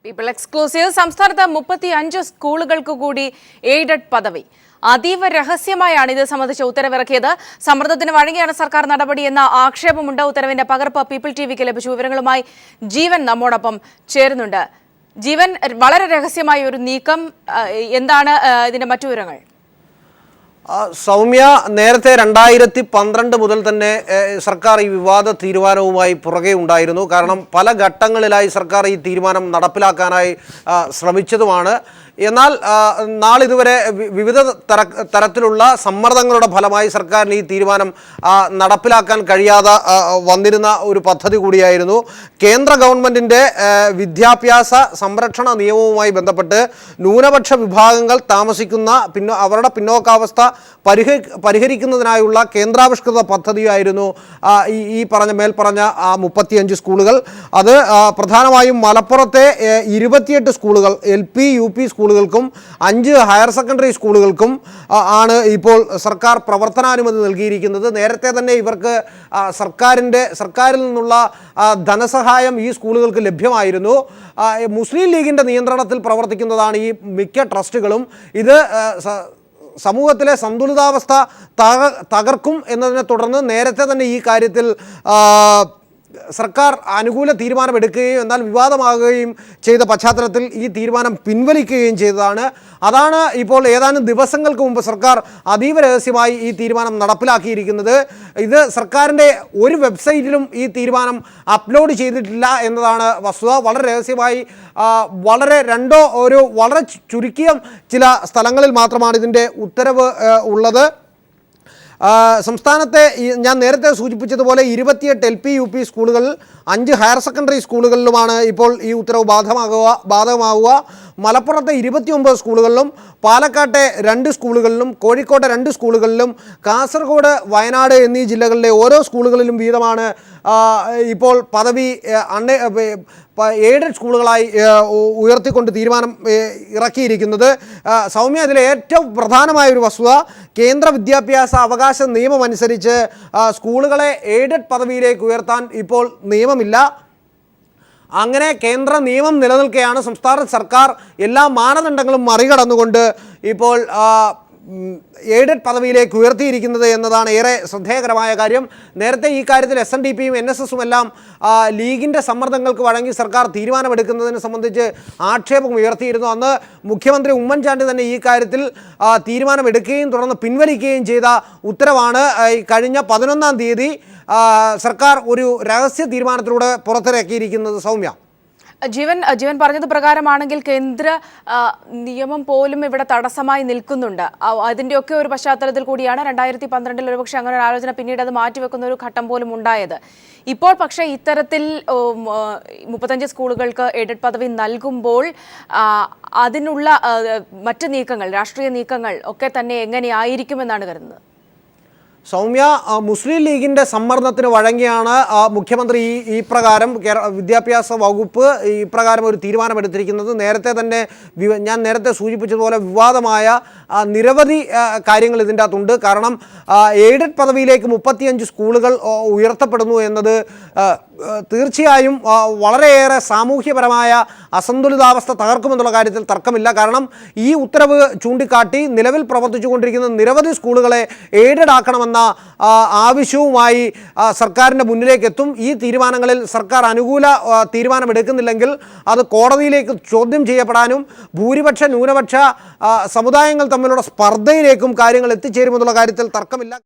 People exclusive സംസ്ഥാനത്ത് 35 സ്കൂളുകൾക്ക് കൂടി എയ്ഡഡ് പദവി. അതീവ രഹസ്യമായാണ് ഇത് സംബന്ധിച്ച ഉത്തരവിറക്കിയത്. സമ്മർദ്ദത്തിന് വഴങ്ങിയാണ് സർക്കാർ നടപടിയെന്ന ആക്ഷേപമുണ്ട്. ഉത്തരവിന്റെ പകർപ്പ് പീപ്പിൾ ടിവിക്ക് ലഭിച്ചു. വിവരങ്ങളുമായി ജീവൻ നമ്മോടൊപ്പം ചേരുന്നുണ്ട്. ജീവൻ, വളരെ രഹസ്യമായ ഒരു നീക്കം, എന്താണ് ഇതിന്റെ മറ്റു വിവരങ്ങൾ? സൗമ്യ, നേരത്തെ 2012 മുതൽ തന്നെ സർക്കാർ ഈ വിവാദ തീരുമാനവുമായി പുറകെ ഉണ്ടായിരുന്നു. കാരണം പല ഘട്ടങ്ങളിലായി സർക്കാർ ഈ തീരുമാനം നടപ്പിലാക്കാനായി ശ്രമിച്ചതുമാണ്. എന്നാൽ നാളിതുവരെ വിവിധ തരത്തിലുള്ള സമ്മർദ്ദങ്ങളുടെ ഫലമായി സർക്കാരിന് ഈ തീരുമാനം നടപ്പിലാക്കാൻ കഴിയാതെ വന്നിരുന്ന ഒരു പദ്ധതി കൂടിയായിരുന്നു. കേന്ദ്ര ഗവൺമെൻറ്റിൻ്റെ വിദ്യാഭ്യാസ സംരക്ഷണ നിയമവുമായി ബന്ധപ്പെട്ട് ന്യൂനപക്ഷ വിഭാഗങ്ങൾ താമസിക്കുന്ന അവരുടെ പിന്നോക്കാവസ്ഥ പരിഹരിക്കുന്നതിനായുള്ള കേന്ദ്രാവിഷ്കൃത പദ്ധതിയായിരുന്നു ഈ മേൽപ്പറഞ്ഞ 35 സ്കൂളുകൾ. അത് പ്രധാനമായും മലപ്പുറത്തെ 28 സ്കൂളുകൾ, LP UP സ്കൂളുകൾക്കും 5 ഹയർ സെക്കൻഡറി സ്കൂളുകൾക്കും ആണ് ഇപ്പോൾ സർക്കാർ പ്രവർത്തനാനുമതി നൽകിയിരിക്കുന്നത്. നേരത്തെ തന്നെ ഇവർക്ക് സർക്കാരിൽ നിന്നുള്ള ധനസഹായം ഈ സ്കൂളുകൾക്ക് ലഭ്യമായിരുന്നു. മുസ്ലിം ലീഗിൻ്റെ നിയന്ത്രണത്തിൽ പ്രവർത്തിക്കുന്നതാണ് ഈ മിക്ക ട്രസ്റ്റുകളും. ഇത് സമൂഹത്തിലെ സന്തുലിതാവസ്ഥ തകർക്കും എന്നതിനെ തുടർന്ന് നേരത്തെ തന്നെ ഈ കാര്യത്തിൽ സർക്കാർ അനുകൂല തീരുമാനമെടുക്കുകയും എന്നാൽ വിവാദമാകുകയും ചെയ്ത പശ്ചാത്തലത്തിൽ ഈ തീരുമാനം പിൻവലിക്കുകയും ചെയ്തതാണ്. അതാണ് ഇപ്പോൾ ഏതാനും ദിവസങ്ങൾക്ക് മുമ്പ് സർക്കാർ അതീവ രഹസ്യമായി ഈ തീരുമാനം നടപ്പിലാക്കിയിരിക്കുന്നത്. ഇത് സർക്കാരിൻ്റെ ഒരു വെബ്സൈറ്റിലും ഈ തീരുമാനം അപ്ലോഡ് ചെയ്തിട്ടില്ല എന്നതാണ് വസ്തുത. വളരെ രഹസ്യമായി വളരെ ചുരുക്കിയ ചില സ്ഥലങ്ങളിൽ മാത്രമാണ് ഇതിൻ്റെ ഉത്തരവ് ഉള്ളത്. സംസ്ഥാനത്തെ ഞാൻ നേരത്തെ സൂചിപ്പിച്ചതുപോലെ 28 LP UP സ്കൂളുകളിൽ 5 ഹയർ സെക്കൻഡറി സ്കൂളുകളിലുമാണ് ഇപ്പോൾ ഈ ഉത്തരവ് ബാധകമാവുക. മലപ്പുറത്തെ 29 സ്കൂളുകളിലും, പാലക്കാട്ടെ 2 സ്കൂളുകളിലും, കോഴിക്കോട്ടെ 2 സ്കൂളുകളിലും, കാസർഗോഡ്, വയനാട് എന്നീ ജില്ലകളിലെ ഓരോ സ്കൂളുകളിലും വീതമാണ് ഇപ്പോൾ പദവി എയ്ഡഡ് സ്കൂളുകളായി ഉയർത്തിക്കൊണ്ട് തീരുമാനം ഇറക്കിയിരിക്കുന്നത്. സൗമ്യ, ഇതിലെ ഏറ്റവും പ്രധാനമായ ഒരു വസ്തുത, കേന്ദ്ര വിദ്യാഭ്യാസ അവകാശ നിയമം അനുസരിച്ച് സ്കൂളുകളെ എയ്ഡഡ് പദവിയിലേക്ക് ഉയർത്താൻ ഇപ്പോൾ നിയമമില്ല. അങ്ങനെ കേന്ദ്ര നിയമം നിലനിൽക്കെയാണ് സംസ്ഥാന സർക്കാർ എല്ലാ മാനദണ്ഡങ്ങളും മറികടന്നുകൊണ്ട് ഇപ്പോൾ എയ്ഡഡ് പദവിയിലേക്ക് ഉയർത്തിയിരിക്കുന്നത് എന്നതാണ് ഏറെ ശ്രദ്ധേയകരമായ കാര്യം. നേരത്തെ ഈ കാര്യത്തിൽ SNDPയും NSSും എല്ലാം ലീഗിൻ്റെ സമ്മർദ്ദങ്ങൾക്ക് വഴങ്ങി സർക്കാർ തീരുമാനമെടുക്കുന്നതിനെ സംബന്ധിച്ച് ആക്ഷേപം ഉയർത്തിയിരുന്നു. അന്ന് മുഖ്യമന്ത്രി ഉമ്മൻചാണ്ടി തന്നെ ഈ കാര്യത്തിൽ തീരുമാനമെടുക്കുകയും തുടർന്ന് പിൻവലിക്കുകയും ചെയ്ത ഉത്തരവാണ് കഴിഞ്ഞ 11-ാം തീയതി സർക്കാർ ഒരു രഹസ്യ തീരുമാനത്തിലൂടെ പുറത്തിറക്കിയിരിക്കുന്നത്. സൗമ്യ, ജീവൻ പറഞ്ഞത് പ്രകാരമാണെങ്കിൽ കേന്ദ്ര നിയമം പോലും ഇവിടെ തടസ്സമായി നിൽക്കുന്നുണ്ട്. അതിൻ്റെയൊക്കെ ഒരു പശ്ചാത്തലത്തിൽ കൂടിയാണ് 2012 ഒരുപക്ഷെ അങ്ങനെ ഒരു ആലോചന പിന്നീട് അത് മാറ്റിവെക്കുന്ന ഒരു ഘട്ടം പോലും ഉണ്ടായത്. ഇപ്പോൾ പക്ഷേ ഇത്തരത്തിൽ 35 സ്കൂളുകൾക്ക് എയ്ഡഡ് പദവി നൽകുമ്പോൾ അതിനുള്ള മറ്റ് നീക്കങ്ങൾ, രാഷ്ട്രീയ നീക്കങ്ങൾ ഒക്കെ തന്നെ എങ്ങനെയായിരിക്കുമെന്നാണ് കരുതുന്നത്? സൗമ്യ, മുസ്ലിം ലീഗിൻ്റെ സമ്മർദ്ദത്തിന് വഴങ്ങിയാണ് മുഖ്യമന്ത്രി ഈ പ്രകാരം വിദ്യാഭ്യാസ വകുപ്പ് ഇപ്രകാരം ഒരു തീരുമാനമെടുത്തിരിക്കുന്നത്. നേരത്തെ തന്നെ ഞാൻ നേരത്തെ സൂചിപ്പിച്ചതുപോലെ വിവാദമായ നിരവധി കാര്യങ്ങൾ ഇതിൻ്റെ അകത്തുണ്ട്. കാരണം എയ്ഡഡ് പദവിയിലേക്ക് 35 സ്കൂളുകൾ ഉയർത്തപ്പെടുന്നു എന്നത് തീർച്ചയായും വളരെയേറെ സാമൂഹ്യപരമായ അസന്തുലിതാവസ്ഥ തകർക്കുമെന്നുള്ള കാര്യത്തിൽ തർക്കമില്ല. കാരണം ഈ ഉത്തരവ് ചൂണ്ടിക്കാട്ടി നിലവിൽ പ്രവർത്തിച്ചുകൊണ്ടിരിക്കുന്ന നിരവധി സ്കൂളുകളെ എയ്ഡഡ് ആക്കണമെന്ന ആവശ്യവുമായി സർക്കാരിൻ്റെ മുന്നിലേക്ക് എത്തും. ഈ തീരുമാനങ്ങളിൽ സർക്കാർ അനുകൂല തീരുമാനമെടുക്കുന്നില്ലെങ്കിൽ അത് കോടതിയിലേക്ക് ചോദ്യം ചെയ്യപ്പെടാനും ഭൂരിപക്ഷ ന്യൂനപക്ഷ സമുദായങ്ങൾ തമ്മിലുള്ള സ്പർദ്ധയിലേക്കും കാര്യങ്ങൾ എത്തിച്ചേരുമെന്നുള്ള കാര്യത്തിൽ തർക്കമില്ല.